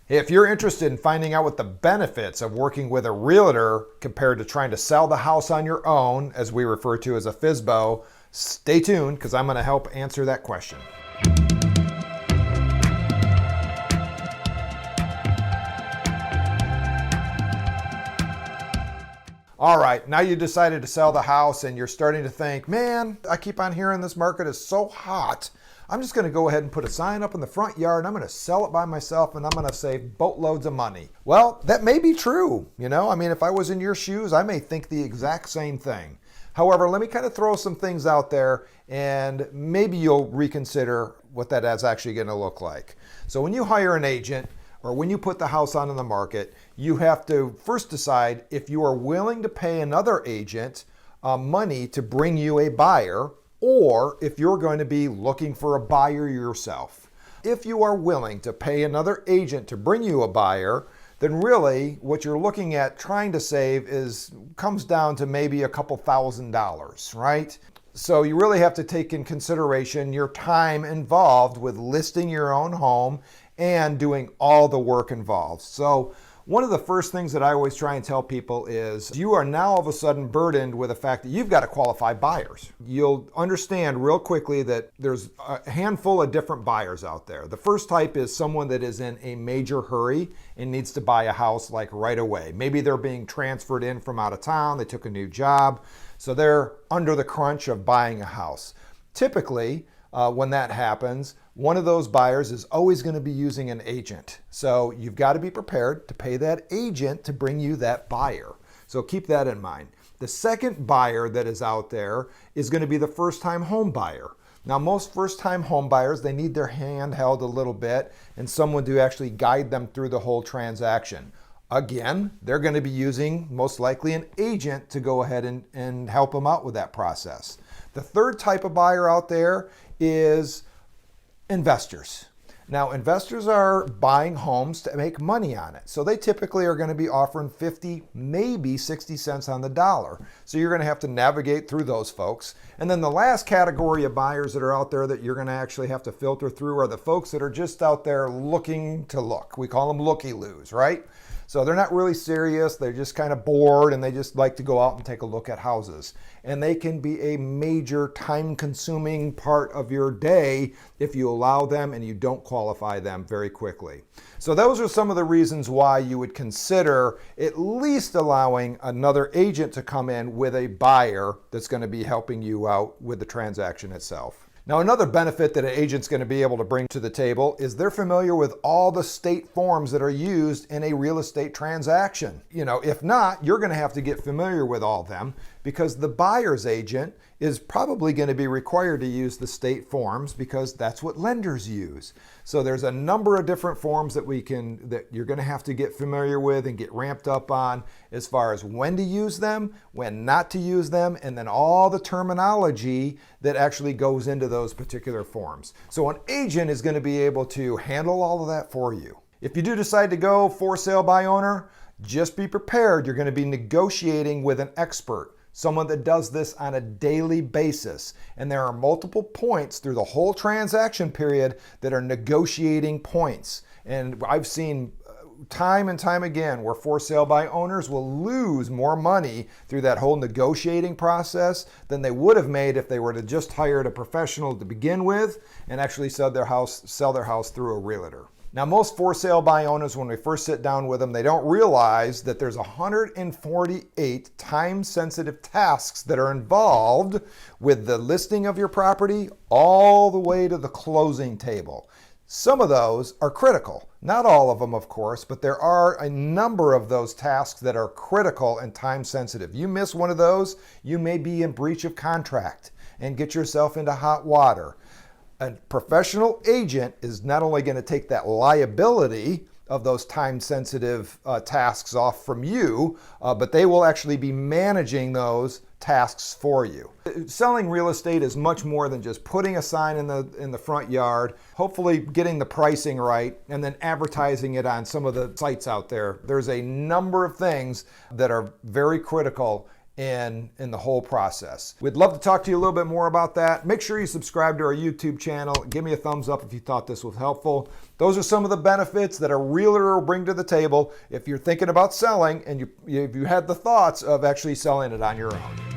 If you're interested in finding out what the benefits of working with a realtor compared to trying to sell the house on your own, as we refer to as a FSBO, stay tuned because I'm going to help answer that question. All right, now you decided to sell the house and you're starting to think, man, I keep on hearing this market is so hot. I'm just going to go ahead and put a sign up in the front yard and I'm going to sell it by myself and I'm going to save boatloads of money. Well, that may be true. If I was in your shoes, I may think the exact same thing. However, let me kind of throw some things out there and maybe you'll reconsider what that is actually going to look like. So when you hire an agent, or when you put the house on the market, you have to first decide if you are willing to pay another agent money to bring you a buyer, or if you're going to be looking for a buyer yourself. If you are willing to pay another agent to bring you a buyer, then really what you're looking at trying to save comes down to maybe a couple $1,000s, right? So you really have to take in consideration your time involved with listing your own home and doing all the work involved. So one of the first things that I always try and tell people is you are now all of a sudden burdened with the fact that you've got to qualify buyers. You'll understand real quickly that there's a handful of different buyers out there. The first type is someone that is in a major hurry and needs to buy a house like right away. Maybe they're being transferred in from out of town, they took a new job, so they're under the crunch of buying a house. Typically, when that happens, one of those buyers is always going to be using an agent. So you've got to be prepared to pay that agent to bring you that buyer. So keep that in mind. The second buyer that is out there is going to be the first-time home buyer. Now, most first-time home buyers, they need their hand held a little bit and someone to actually guide them through the whole transaction. Again, they're going to be using most likely an agent to go ahead and help them out with that process. The third type of buyer out there is investors. Now, investors are buying homes to make money on it. So they typically are going to be offering 50, maybe 60 cents on the dollar. So you're going to have to navigate through those folks. And then the last category of buyers that are out there that you're going to actually have to filter through are the folks that are just out there looking to look. We call them looky-loos, right? So they're not really serious, they're just kind of bored and they just like to go out and take a look at houses. And they can be a major time-consuming part of your day if you allow them and you don't qualify them very quickly. So those are some of the reasons why you would consider at least allowing another agent to come in with a buyer that's going to be helping you out with the transaction itself. Now, another benefit that an agent's going to be able to bring to the table is they're familiar with all the state forms that are used in a real estate transaction. If not, you're going to have to get familiar with all of them because the buyer's agent is probably going to be required to use the state forms because that's what lenders use. So there's a number of different forms that you're going to have to get familiar with and get ramped up on as far as when to use them, when not to use them, and then all the terminology that actually goes into those particular forms. So an agent is going to be able to handle all of that for you. If you do decide to go for sale by owner, just be prepared. You're going to be negotiating with an expert, someone that does this on a daily basis. And there are multiple points through the whole transaction period that are negotiating points. And I've seen time and time again where for sale by owners will lose more money through that whole negotiating process than they would have made if they were to just hire a professional to begin with and actually sell their house through a realtor. Now, most for sale by owners, when we first sit down with them, they don't realize that there's 148 time-sensitive tasks that are involved with the listing of your property all the way to the closing table. Some of those are critical. Not all of them, of course, but there are a number of those tasks that are critical and time-sensitive. You miss one of those, you may be in breach of contract and get yourself into hot water. A professional agent is not only going to take that liability of those time-sensitive tasks off from you, but they will actually be managing those tasks for you. Selling real estate is much more than just putting a sign in the front yard, hopefully getting the pricing right, and then advertising it on some of the sites out there. There's a number of things that are very critical in the whole process. We'd love to talk to you a little bit more about that. Make sure you subscribe to our YouTube channel. Give me a thumbs up if you thought this was helpful. Those are some of the benefits that a realtor will bring to the table if you're thinking about selling and you had the thoughts of actually selling it on your own.